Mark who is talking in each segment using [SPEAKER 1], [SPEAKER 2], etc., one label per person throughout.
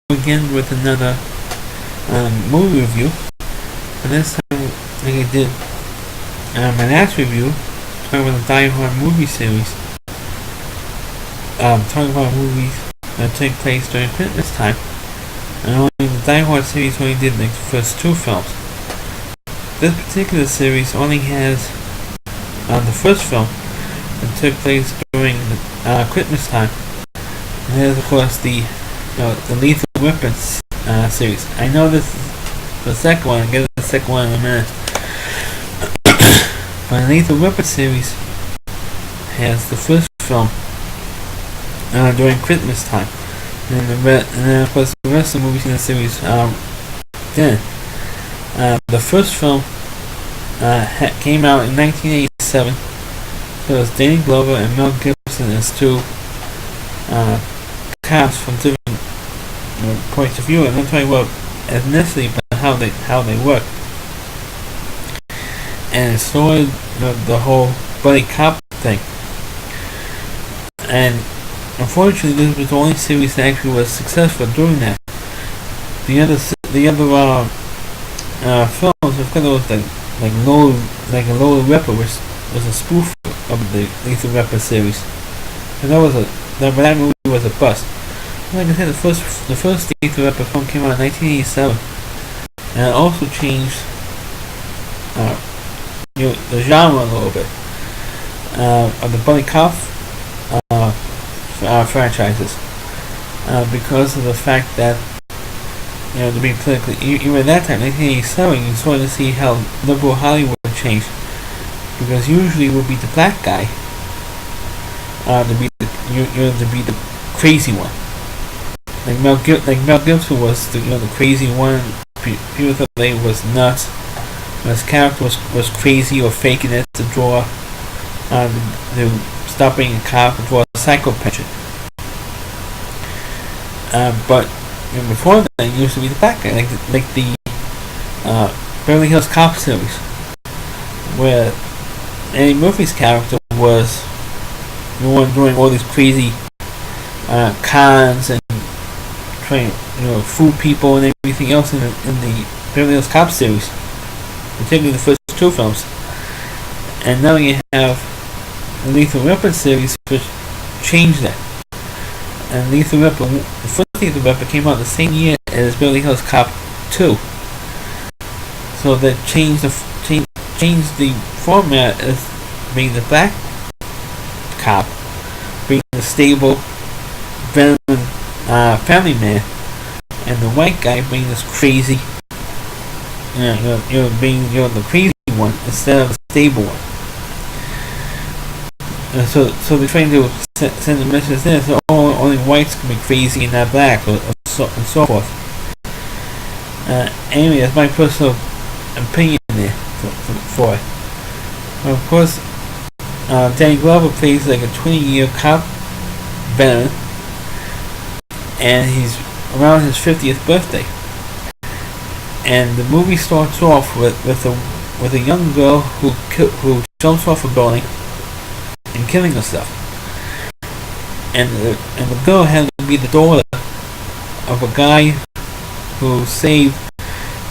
[SPEAKER 1] again with another movie review. And this time, like I did my last review, talking about the Die Hard movie series. Talking about movies that take place during Christmas time. And only the Die Hard series only did like the first two films. This particular series only has the first film that took place during Christmas time. And there's of course the Lethal Weapons series. I know this is the second one. I'll get to the second one in a minute. But the Lethal Weapons series has the first film during Christmas time, and then of course the rest of the movies in the series didn't. The first film came out in 1987. So it was Danny Glover and Mel Gibson as two cast from different points of view. I'm not talking about ethnicity, but how they work. And it started the whole buddy cop thing. And unfortunately, this was the only series that actually was successful doing that. The other films, of course, was like Lola Ripper, which was a spoof of the Lethal Weapon series, and that movie was a bust. Like I said, the first Lethal Weapon film came out in 1987, and it also changed the genre a little bit of the buddy cop franchises, because of the fact that to be politically, even at that time, 1987, you started to see how liberal Hollywood changed, because usually it would be the black guy to be the crazy one. Like Mel Gibson was the crazy one. People thought they was nuts. His character was crazy or faking it to draw to stop being a cop and draw a psychopath. But before that, it used to be the black guy, like the Beverly Hills Cop series, where Eddie Murphy's character was the one doing all these crazy cons and trying to fool people and everything else in the Beverly Hills Cop series, particularly the first two films. And now you have the Lethal Weapon series, which changed that. And the first Lethal Weapon came out the same year as Beverly Hills Cop 2. So that changed the format as being the black cop, being the stable, venom family man, and the white guy being this crazy, being the crazy one instead of the stable one. So they're trying to send the message there, so only whites can be crazy and not black, and so forth. Anyway, that's my personal opinion there for it. Of course, Danny Glover plays like a 20-year cop veteran, and he's around his 50th birthday. And the movie starts off with a young girl who jumps off a building and killing herself. And the girl had to be the daughter of a guy who saved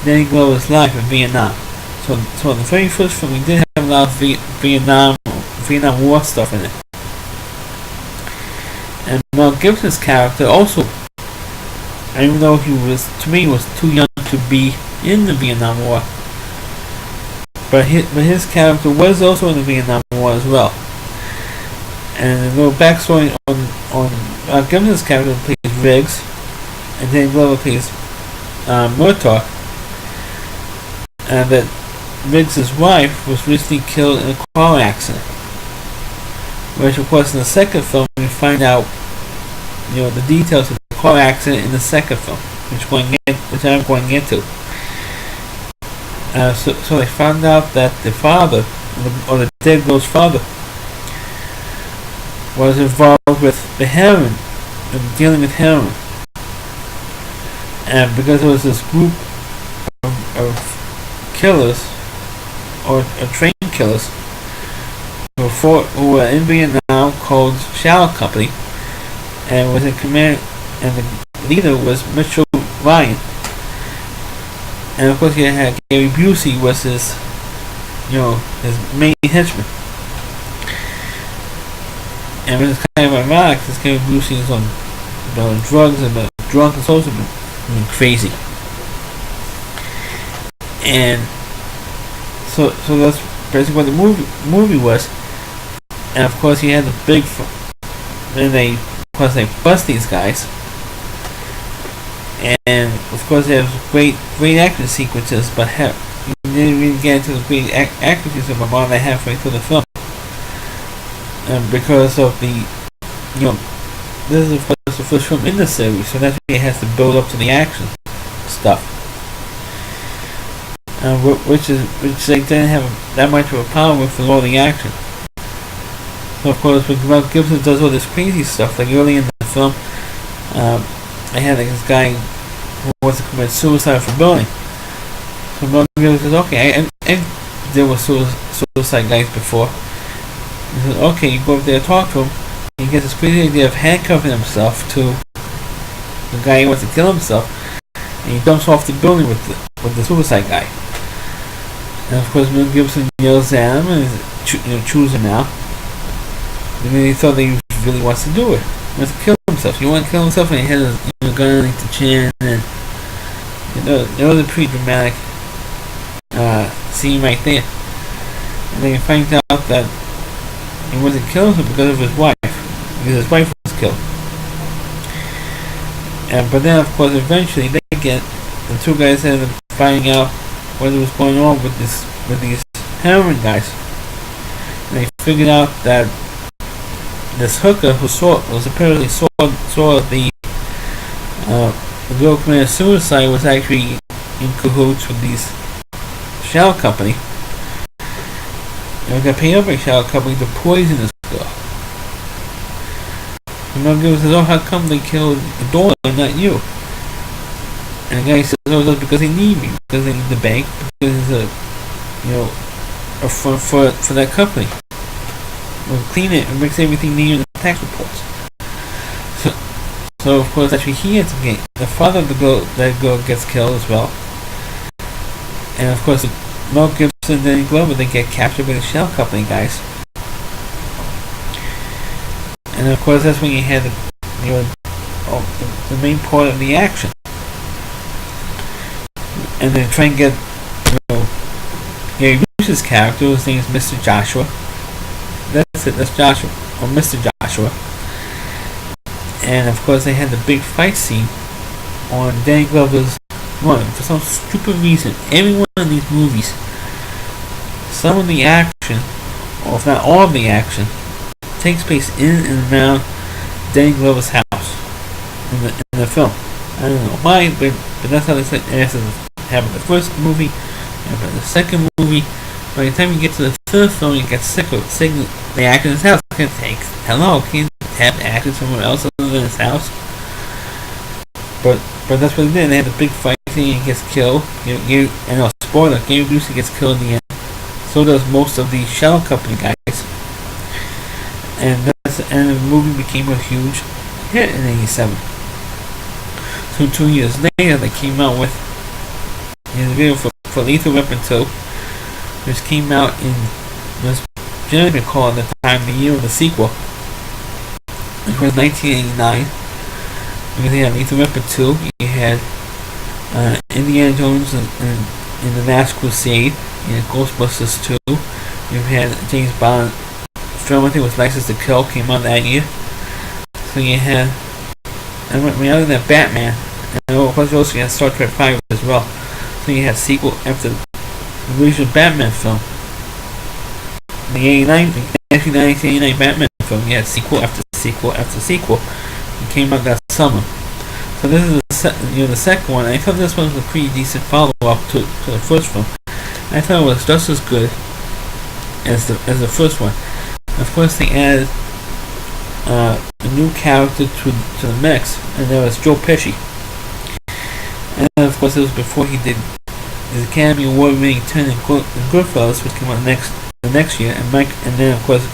[SPEAKER 1] Danny Glover's life in Vietnam. So in the very first film, we did have a lot of Vietnam War stuff in it. And Mel Gibson's character also, even though he was too young to be in the Vietnam War, but his character was also in the Vietnam War as well. And a little backstory on Gibson's character plays Riggs, and Danny Glover plays Murtaugh, and that Riggs' wife was recently killed in a car accident. Which, of course, in the second film, we find out, the details of the car accident in the second film, which I'm going into. So they found out that the father, or the dead girl's father, was involved with the heroin, and dealing with heroin. And because there was this group of killers, or trained killers, who were in Vietnam, called Shadow Company, and was in command, and the leader was Mitchell Ryan. And of course you had Gary Busey was his main henchman. And it's kind of ironic because Gary Busey is on drugs and drunk and also been crazy. And so that's basically what the movie was. And of course you had the big, then they bust these guys. And of course they have great action sequences, but you didn't really get into the great accuracies of about halfway through the film. And because of this is the first film in the series, so that's why it has to build up to the action stuff. Which they didn't have that much of a problem with all the action. So of course when Mel Gibson does all this crazy stuff, like early in the film, I had this guy who wants to commit suicide for burning. So Mel Gibson says, okay, and there were suicide guys before. He says, okay, you go up there and talk to him. He gets this crazy idea of handcuffing himself to the guy who wants to kill himself, and he jumps off the building with the suicide guy. And of course Mel Gibson yells at him and chews him out. And then he thought that he really wants to do it. He wants to kill himself. He wants to kill himself, and he has a gun underneath the chin, and it was a pretty dramatic scene right there. And then he finds out that he wasn't killing him because of his wife, because his wife was killed. But then, of course, eventually the two guys ended up finding out what was going on with these heroin guys. And they figured out that this hooker who apparently saw the girl committed suicide was actually in cahoots with these shell company. And we got paid up by shell company to poison this girl. And Mel Gibson says, oh, how come they killed the daughter and not you? And the guy says, oh, that's because they need me, because they need the bank, because it's a front for that company. We'll clean it and makes everything neat in the tax reports. So of course actually he ends up getting, the father of that girl gets killed as well. And of course Mel Gibson and Danny Glover, they get captured by the shell company guys. And of course that's when you had the main part of the action. And then try and get Gary Busey's character, his name is Mr. Joshua. That's Joshua, or Mr. Joshua. And of course they had the big fight scene on Danny Glover's run. For some stupid reason, every one of these movies, some of the action, or if not all of the action, takes place in and around Danny Glover's house in the film. I don't know why, but that's how they said it happened in the first movie, happened in the second movie. By the time you get to the third film, you get sick of seeing the actor in his house. Can you have the actor somewhere else other than his house? But that's what they did. They had the big fight scene. He gets killed. Spoiler: Gary Busey gets killed in the end. So does most of the shell company guys. And the movie became a huge hit in '87. So 2 years later, they came out with the video for Lethal Weapon 2, which came out in, was generally called at the time the year of the sequel. It was 1989. Because you had Lethal Weapon 2, you had Indiana Jones and the Last Crusade, you had Ghostbusters 2, you had James Bond film, I think it was License to Kill, came out that year. So you had, other than Batman, and of course you also had Star Trek 5 as well. So you had sequel after the original Batman film. The 1989 Batman film, you had sequel after sequel after sequel. It came out that summer. So this is the second one. I thought this one was a pretty decent follow-up to the first one. I thought it was just as good as the first one. Of course, they added a new character to the mix, and that was Joe Pesci. And then, of course, it was before he did his Academy Award-winning turn in Goodfellas, which came out the next year, and then of course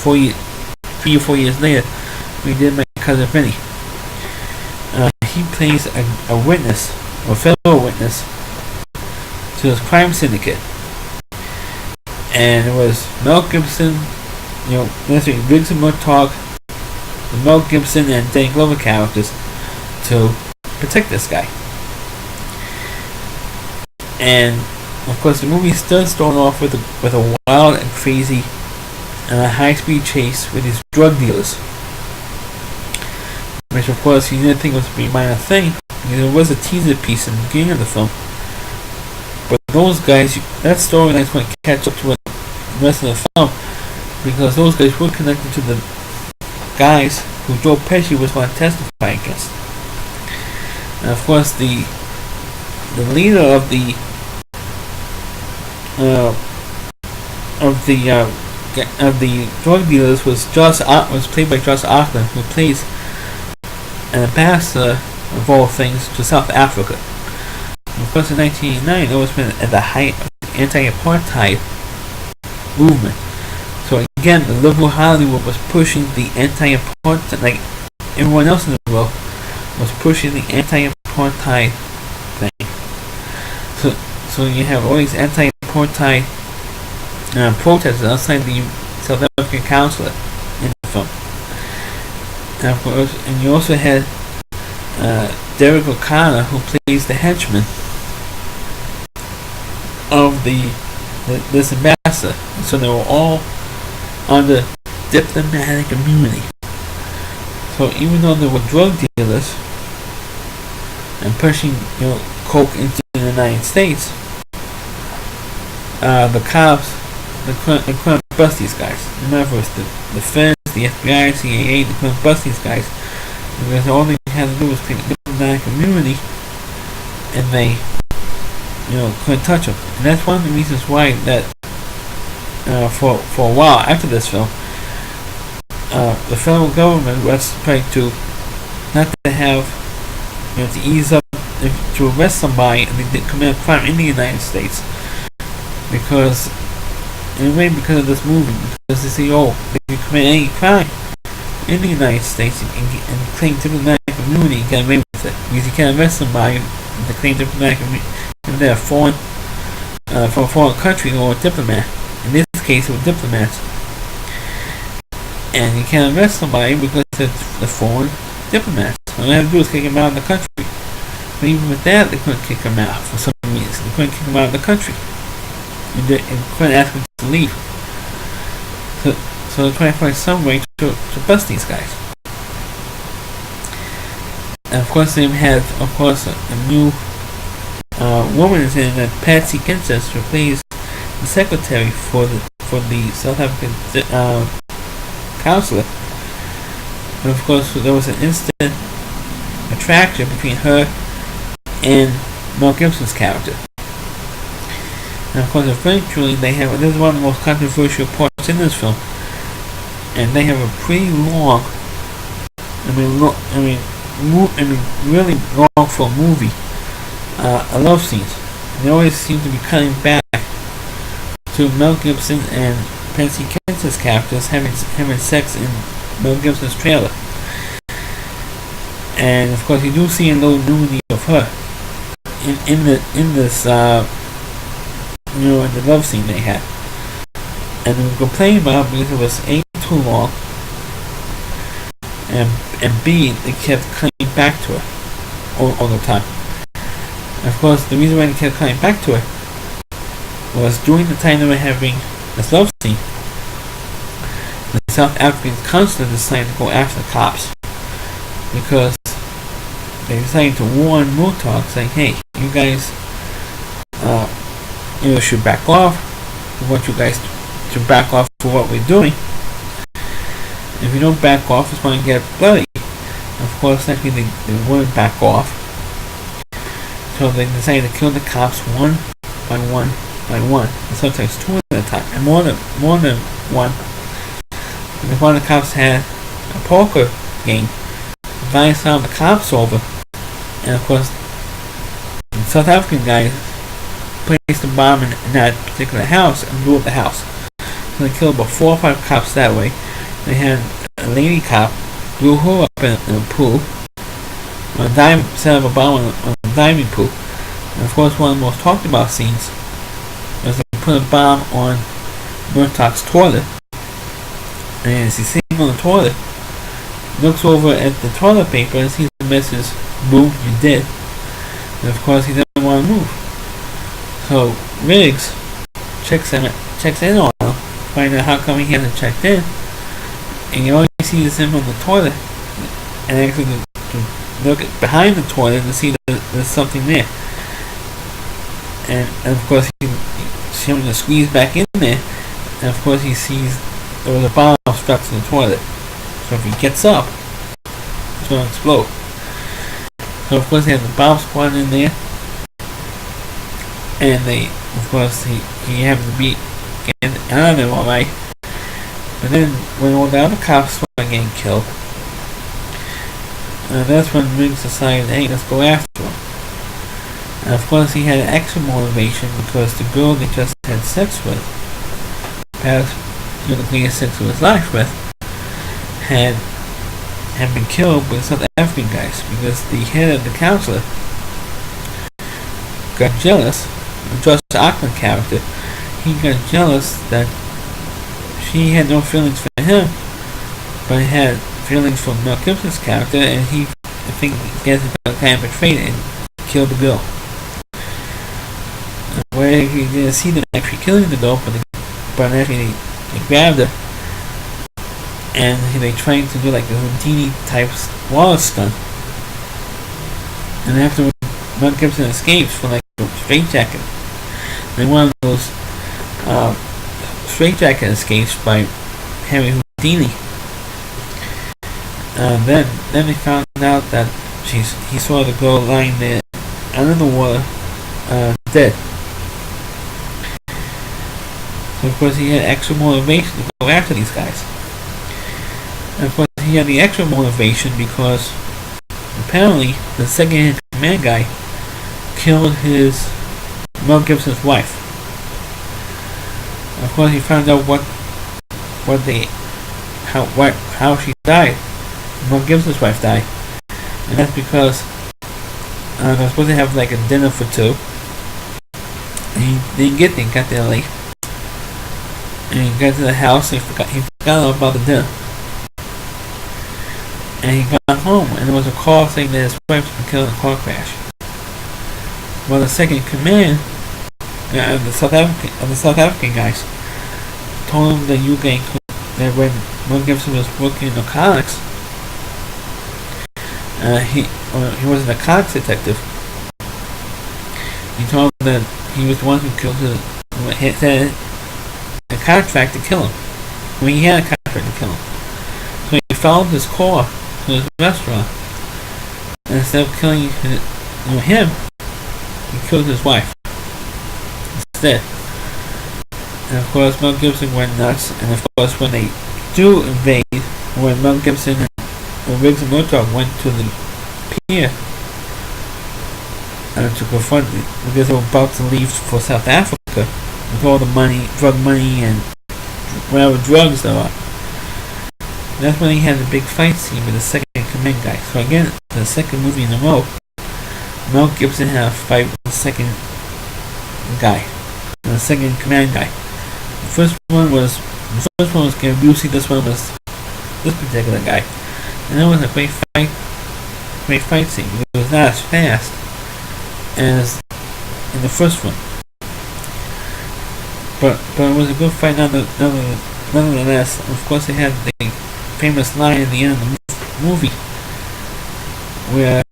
[SPEAKER 1] 3 or 4 years later, we did My Cousin Vinny. he plays a witness, or fellow witness, to this crime syndicate. And it was Mel Gibson, necessarily Vincent Murtaugh, the Mel Gibson and Danny Glover characters to protect this guy. And of course, the movie does start off with a wild and crazy high-speed chase with these drug dealers, which of course you didn't think was to be a minor thing. There was a teaser piece in the beginning of the film, but those guys, that storyline is going to catch up to the rest of the film, because those guys were connected to the guys who Joe Pesci was going to testify against. And of course, the leader of the drug dealers was played by Josh Auckland, who plays an ambassador of all things to South Africa. And of course, in 1989, it was been at the height of the anti-apartheid movement. So again, the liberal Hollywood was pushing the anti-apartheid, like everyone else in the world was pushing the anti-apartheid thing. So you have all these anti-apartheid protesters outside the South African consulate in the film. And of course, and you also had Derek O'Connor, who plays the henchman of this ambassador. And so they were all under diplomatic immunity. So even though they were drug dealers and pushing coke into the United States, the cops they couldn't bust these guys. No matter if it was the feds, the FBI, CIA, they couldn't bust these guys because all they had to do was take diplomatic immunity, and they couldn't touch them. And that's one of the reasons why that for a while after this film, the federal government was trying to not to have to ease up to arrest somebody and they did commit a crime in the United States, because of this movie, because they say, they can commit any crime in the United States and claim diplomatic immunity and get away with it, because you can't arrest somebody to claim diplomatic immunity if they're from a foreign country or a diplomat. In this case, it was diplomats. And you can't arrest somebody because it's the foreign diplomats. All they have to do is kick him out of the country. But even with that, they couldn't kick him out for some reason. They couldn't kick him out of the country. And couldn't ask him to leave. So they're trying to find some way to bust these guys. And of course, they have a new woman is in it, Patsy Kensis, who plays the secretary for the South African consulate. And of course, there was an instant attraction between her and Mel Gibson's character. And of course, eventually this is one of the most controversial parts in this film, and they have a pretty long, really long for a movie, love scenes. They always seem to be cutting back to Mel Gibson and Patsy Kensis characters having sex in Mel Gibson's trailer. And of course, you do see a little nudity of her in this in the love scene they had. And they were complaining about it because it was A, too long, and B, they kept cutting back to her all the time. And of course, the reason why they kept cutting back to her was during the time they were having this love scene, the South African consulate decided to go after the cops because they decided to warn Murtaugh, saying, "Hey, you guys, should back off. We want you guys to back off for what we're doing. If you don't back off, it's going to get bloody." Of course, actually, they wouldn't back off, so they decided to kill the cops one by one, and sometimes two at a time, and more than one. And if one of the cops had a poker game, the guys found the cops over, and of course, the South African guys placed a bomb in that particular house and blew up the house. So they killed about 4 or 5 cops that way. They had a lady cop blew her up in a pool, set up a bomb on a diving pool. And of course, one of the most talked about scenes was they put a bomb on Murtaugh's toilet. And as he's sitting on the toilet, he looks over at the toilet paper and sees the message, "Move, you dead." And of course, he doesn't want to move. So Riggs checks in on him, find out how come he hasn't checked in, and he only sees him on the toilet, and actually to look behind the toilet to see that there's something there. And of course he's having to squeeze back in there, and of course he sees there was a bomb stuck to the toilet. So if he gets up, it's going to explode. So of course he has the bomb squad in there, and of course he happens to be getting out of there alright. But then when all the other cops start getting killed, that's when Riggs decided, hey, let's go after him. And of course he had extra motivation because the girl they just had sex with, perhaps the cleanest sex of his life with, had been killed by South African guys, because the head of the counselor got jealous. The Josh Auckland character, he got jealous that she had no feelings for him, but had feelings for Mel Gibson's character, and he, I think, gets kind of betrayed and killed the girl. Where he didn't see them actually killing the girl, but actually they grabbed her, and they tried to do like a Houdini type wall stunt. And after Mel Gibson escapes from like a straitjacket, and one of those straitjacket escapes by Harry Houdini. Then they found out that he saw the girl lying there under the water, dead. So of course he had extra motivation to go after these guys. And of course he had the extra motivation because apparently the second command guy killed Mel Gibson's wife. Of course he found out how she died. Mel Gibson's wife died, and that's because they're supposed to have like a dinner for two, and he didn't get there. He got there late, and he got to the house and he forgot all about the dinner, and he got home and there was a call saying that his wife was killed in a car crash. Well, the second command the South African guys told him that when Mel Gibson was working in narcotics, he was a narcotics detective. He told him that he was the one who killed had a contract to kill him. I mean, he had a contract to kill him. So he followed his car to his restaurant, and instead of killing him, he killed his wife instead. And of course Mel Gibson went nuts, and of course when they do invade, when Mel Gibson and Riggs and Murtaugh went to the pier to confront it, because they were about to leave for South Africa with all the drug money and whatever drugs there are. That's when he had the big fight scene with the second command guy. So again, the second movie in a row, Mel Gibson had a fight with the second guy, the second command guy. The first one was Gary Busey. This one was this particular guy, and it was a great fight scene. It was not as fast as in the first one, but it was a good fight nonetheless. Of course, they had the famous line at the end of the movie where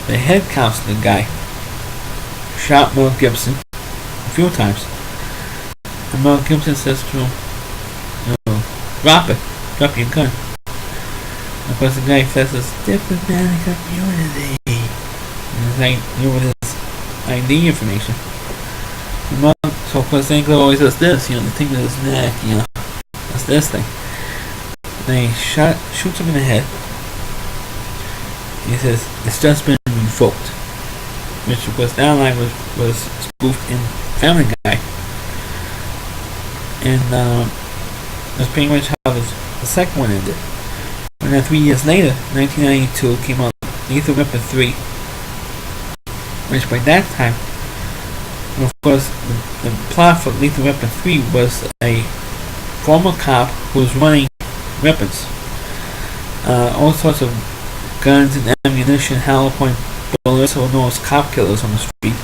[SPEAKER 1] the head counselor guy shot Mel Gibson a few times, and Mel Gibson says to him, drop your gun. Of course the guy says diplomatic immunity, and it's like, with his ID information. So of course Anglo always does this, the thing with his neck, that's this thing. And he shoots him in the head. He says, it's just been revoked. Which of course that line was spoofed in Family Guy. And that's pretty much how the second one ended. And then 3 years later, 1992, came out Lethal Weapon 3, which by that time, of course, the plot for Lethal Weapon 3 was a former cop who was running weapons, all sorts of guns and ammunition, hollow point bullets, or known as cop killers on the street,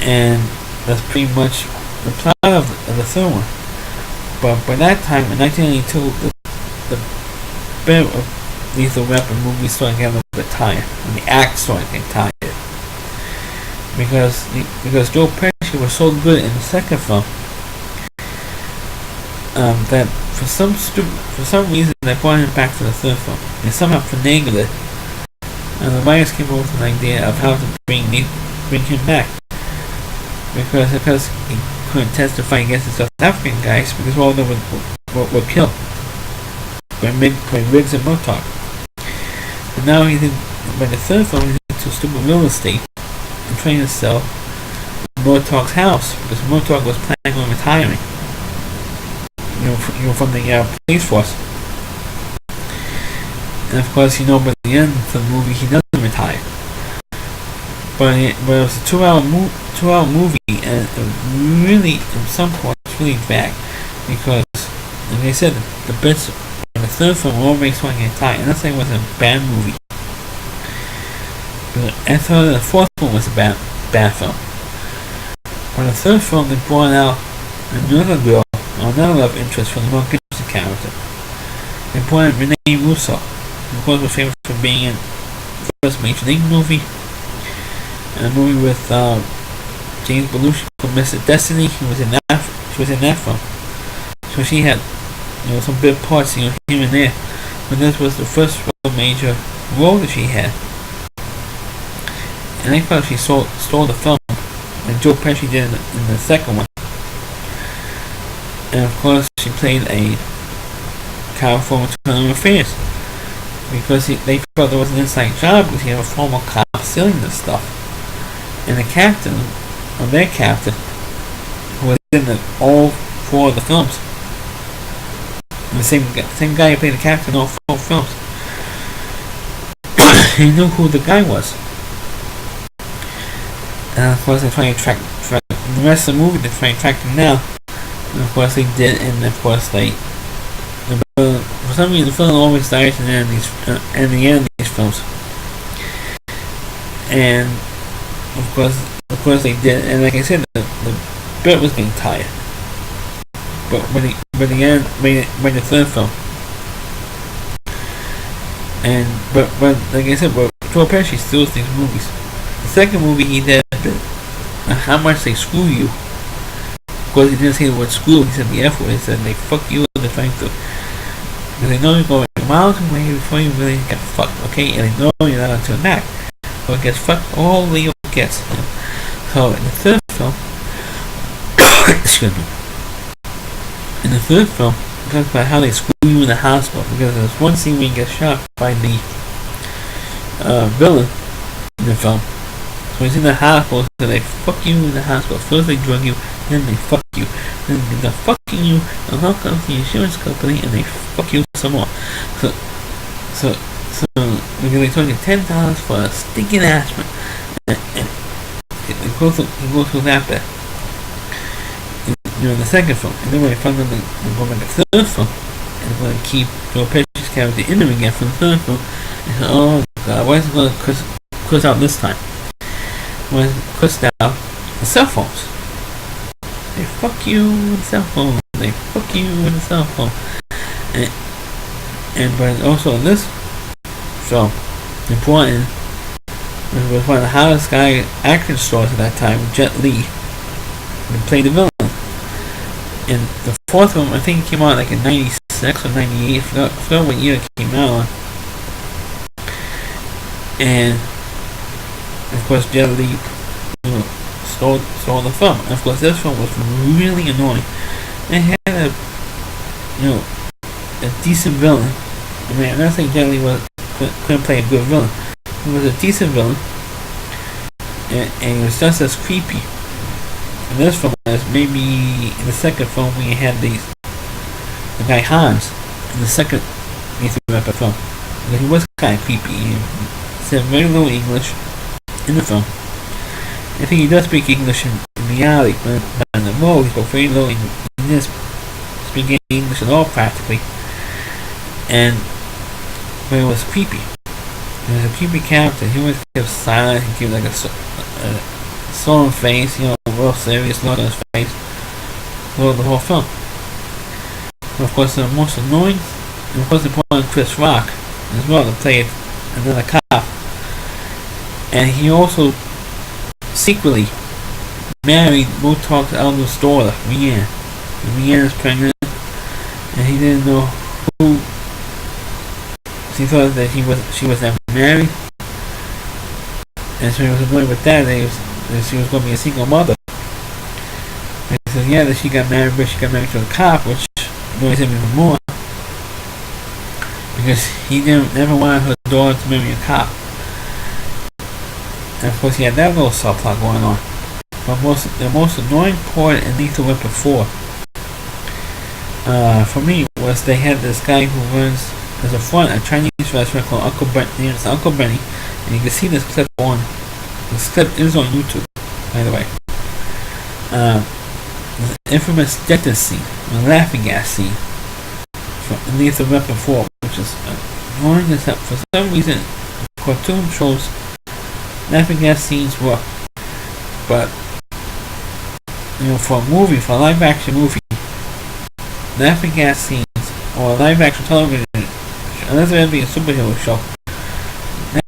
[SPEAKER 1] and that's pretty much the plot of the third one. But by that time, in 1982, the bit of Lethal Weapon movie started getting a little bit tired, and the act started getting tired. Because Joe Pesci was so good in the second film that for some reason they brought him back for the third film. They somehow finagled it, and the writers came up with an idea of how to bring him back, because he couldn't testify against the South African guys because all of them were killed by Riggs and Murtaugh. And now by the third film he's into stupid real estate and trying to sell Murtaugh's house because Murtaugh was planning on retiring. From the police force. And of course, by the end of the movie, he doesn't retire. But it was a 2-hour movie, and it really, at some point, really dragged because, like I said, the bits in the third film all makes one get tired. And that's saying it was a bad movie. But I thought the fourth one was a bad film. But the third film, they brought out another girl, another love interest from the Mel Gibson character. They brought in Renee Russo, who of course was famous for being in the first Major League movie, and a movie with James Belushi called Mr. Destiny. She was in that film. So she had some big parts here and there. But this was the first real major role that she had. And I thought she stole the film, and Joe Pesci did in the second one. And of course, she played a former Internal Affairs because they felt there was an inside job because he had a former cop stealing this stuff. And the captain, or their captain, who was in all four of the films, and the same guy who played the captain in all four films, he knew who the guy was. And of course, they're trying to track the rest of the movie. They're trying to track him now. And of course they did, and of course for some reason the film always dies in the end of these films. And of course they did, and like I said, the bit was getting tired. But by the third film, but like I said, Joe Pesci steals these movies. The second movie he did, How Much They Screw You. Of course, he didn't say the word screw, he said the F word. He said they fuck you, and they're trying to. Because they know you're going miles away before you really get fucked, okay? And they know you're not until that. So it gets fucked all Leo gets. So in the third film, excuse me. In the third film, it talks about how they screw you in the hospital. Because there's one scene where you get shot by the villain in the film. So he's in the hospital, so they fuck you in the hospital. First they drug you, then they fuck you. Then they're fucking you, and hook up the insurance company, and they fuck you some more. So because they charge you $10 for a stinking aspirin, and it goes through that bit. In the second film, and then when they finally go back to the third film, and they're going to keep Joe Pesci's character in there again for the third film, and say, oh god, why is it going to curse out this time? When it cuts out the cell phones. They fuck you with the cell phone. They fuck you with the cell phone. But also in this film, important was one of the hottest guy action stars at that time, Jet Li, who played the villain. And the fourth film, I think it came out like in 96 or 98, I forgot what year it came out. And of course, Jet Li stole the film. And of course, this film was really annoying. It had a decent villain. I mean, I'm not saying Jet Li couldn't play a good villain. He was a decent villain, and he was just as creepy. In this film, as maybe in the second film, we had the guy Hans in the second Lethal Weapon film. He was kind of creepy. He said very little English in the film. I think he does speak English in reality, but in the role he spoke very little English. He didn't speak any English at all practically. And but it was creepy. He was a creepy character. He always kept silent. He kept like a solemn face, real serious look on his face throughout the whole film. And of course, the most annoying, and of course, they put on Chris Rock as well to play another cop. And he also secretly married Murtaugh's eldest daughter, Rianne. And Rianne is pregnant, and he didn't know who. He thought that she was never married, and so he was annoyed with that. That she was going to be a single mother. And he said, yeah, that she got married, but she got married to a cop, which annoys him even more because he never wanted her daughter to marry a cop. And of course, he had that little subplot going on. But the most annoying part in Lethal Weapon 4, for me, was they had this guy who runs as a front a Chinese restaurant called Uncle Benny. It's Uncle Benny, and you can see this clip on. This clip is on YouTube, by the way. The infamous dentist scene, the laughing gas scene from Lethal Weapon 4, which is annoying as hell. For some reason, cartoon shows laughing gas scenes work, but for a movie, for a live action movie, laughing gas scenes or live action television, unless it's going to be a superhero show,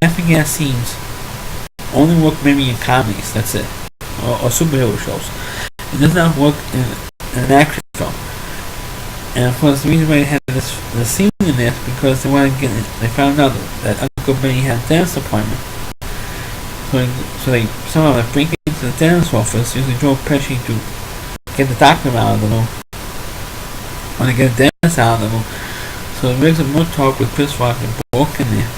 [SPEAKER 1] laughing gas scenes only work maybe in comedies. That's it, or superhero shows. It does not work in an action film. And of course, the reason why they had the scene in this because they wanted to get it. They found out that Uncle Benny had a dentist appointment. So they somehow break into the dentist's office using Joe Pesci to get the doctor out of the room. Want to get the dentist out of the room. So there's a Murtaugh with Chris Rock and Bork in there.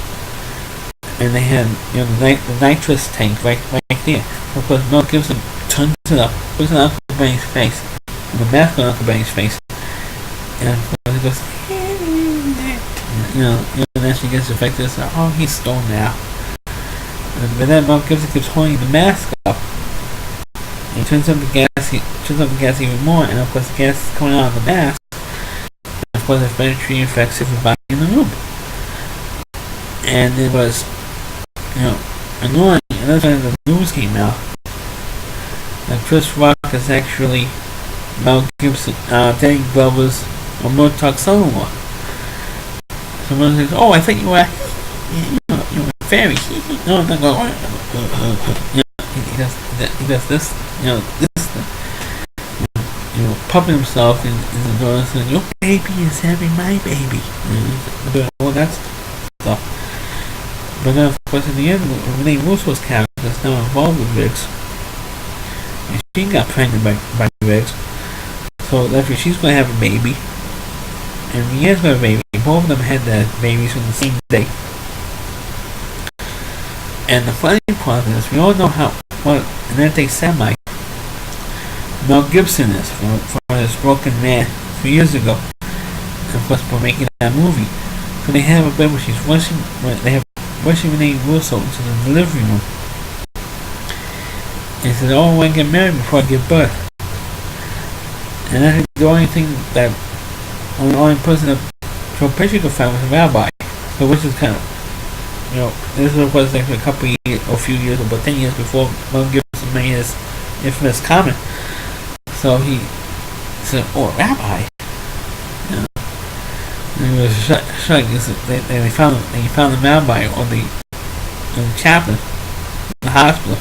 [SPEAKER 1] And they had the nitrous tank right there. Of course, Mel Gibson turns it up, puts it on Uncle Benny's face, and the mask on Uncle Benny's face. And of course, he goes, and then she gets affected. So, oh, he's stoned now. But then Mel Gibson keeps holding the mask up. And he turns up the gas even more, and of course the gas is coming out of the mask. And of course, it eventually infects everybody in the room. And it was, annoying. And that's when the news came out that Chris Rock is actually Mel Gibson, Danny Glover's or Murtaugh's son-in-law. Someone says, "Oh, I think you were, you were a fairy." No, I'm not going. He does this, pumping himself in the door and saying, "Your baby is having my baby." All that stuff. But then, of course, in the end, Renee Russo's character is now involved with Riggs, and she got pregnant by Riggs. So therefore, she's going to have a baby, and Rianne's going to have a baby. Both of them had their babies on the same day. And the funny part is, we all know what an anti-Semite Mel Gibson is for his Broken Man 3 years ago, and of course for making that movie. So they have a bed where she's rushing Renee Russo into the delivery room. And he says, "Oh, I want to get married before I give birth." And that's the only thing that, the only person that Joe Pesci could find was a rabbi. So which is kind of, this was like a couple of years, or a few years, about 10 years before Mel Gibson made his infamous comment. So he said, "Oh, a rabbi." And he was shocked. They found the rabbi or the chaplain in the hospital.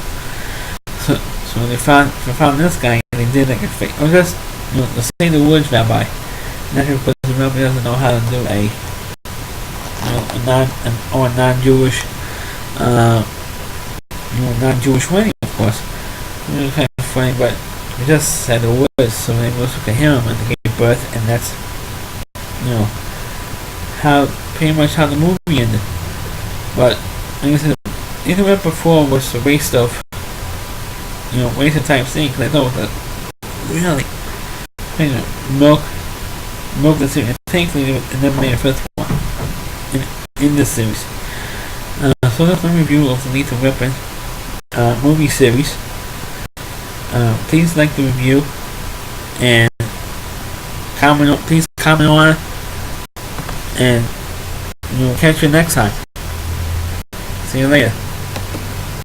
[SPEAKER 1] So they found this guy, and they did like a fake, or just to say the words rabbi. Not because the rabbi doesn't know how to do a non-Jewish non-Jewish wedding, of course. It was kind of funny, but they just said the words so they could hear him and they gave birth, and that's pretty much how the movie ended. But like I said, Lethal Weapon 4 was a waste of time seeing, because I thought that really milk the series. Thankfully, they never made a fifth one. in this series. So that's my review of the Lethal Weapon movie series. Please like the review and please comment on it, and we'll catch you next time. See you later.